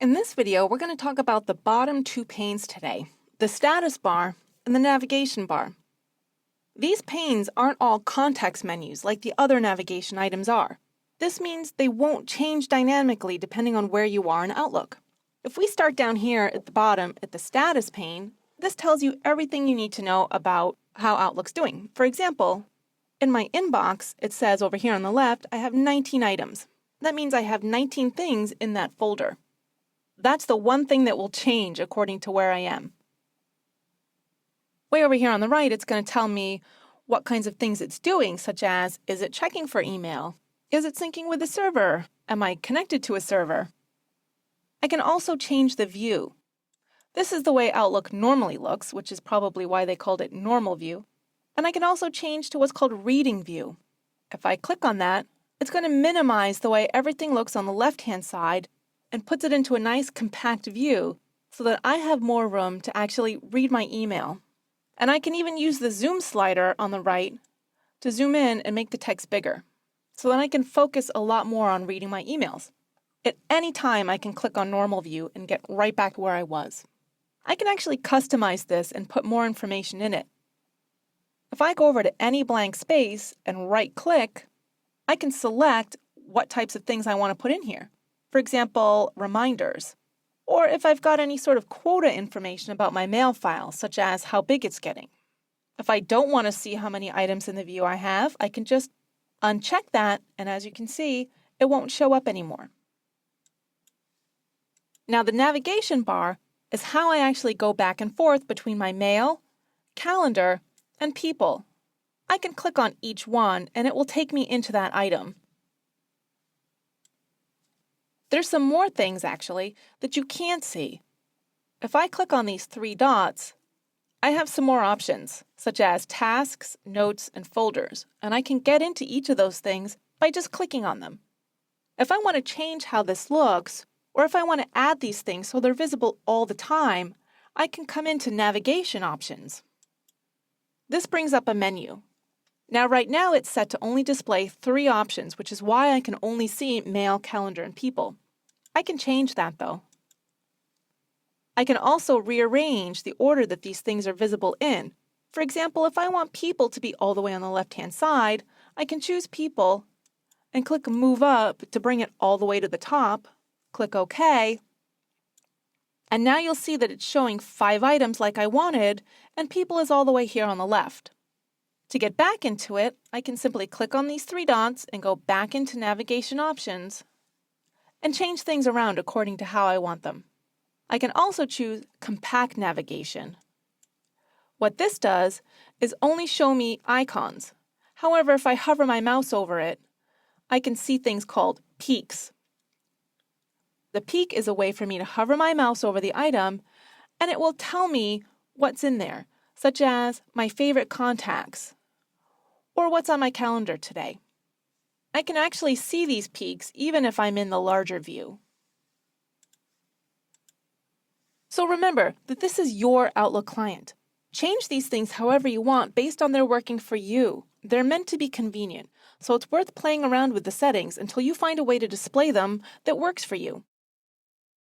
In this video, we're going to talk about the bottom two panes today, the status bar and the navigation bar. These panes aren't all context menus like the other navigation items are. This means they won't change dynamically depending on where you are in Outlook. If we start down here at the bottom at the status pane, this tells you everything you need to know about how Outlook's doing. For example, in my inbox, it says over here on the left, I have 19 items. That means I have 19 things in that folder. That's the one thing that will change according to where I am. Way over here on the right, it's going to tell me what kinds of things it's doing, such as, is it checking for email? Is it syncing with the server? Am I connected to a server? I can also change the view. This is the way Outlook normally looks, which is probably why they called it normal view. And I can also change to what's called reading view. If I click on that, it's going to minimize the way everything looks on the left-hand side and puts it into a nice compact view so that I have more room to actually read my email. And I can even use the zoom slider on the right to zoom in and make the text bigger so that I can focus a lot more on reading my emails. At any time, I can click on normal view and get right back where I was. I can actually customize this and put more information in it. If I go over to any blank space and right-click, I can select what types of things I want to put in here. For example, reminders, or if I've got any sort of quota information about my mail file, such as how big it's getting. If I don't want to see how many items in the view I have, I can just uncheck that, and as you can see, it won't show up anymore. Now, the navigation bar is how I actually go back and forth between my mail, calendar, and people. I can click on each one, and it will take me into that item. There's some more things, actually, that you can't see. If I click on these three dots, I have some more options, such as tasks, notes, and folders, and I can get into each of those things by just clicking on them. If I want to change how this looks, or if I want to add these things so they're visible all the time, I can come into navigation options. This brings up a menu. Now, right now, it's set to only display 3 options, which is why I can only see mail, calendar, and people. I can change that, though. I can also rearrange the order that these things are visible in. For example, if I want people to be all the way on the left-hand side, I can choose people and click Move Up to bring it all the way to the top. Click OK. And now you'll see that it's showing 5 items like I wanted, and people is all the way here on the left. To get back into it, I can simply click on these 3 dots and go back into navigation options and change things around according to how I want them. I can also choose compact navigation. What this does is only show me icons. However, if I hover my mouse over it, I can see things called peaks. The peak is a way for me to hover my mouse over the item, and it will tell me what's in there, such as my favorite contacts, or what's on my calendar today. I can actually see these peaks even if I'm in the larger view. So remember that this is your Outlook client. Change these things however you want based on their working for you. They're meant to be convenient, so it's worth playing around with the settings until you find a way to display them that works for you.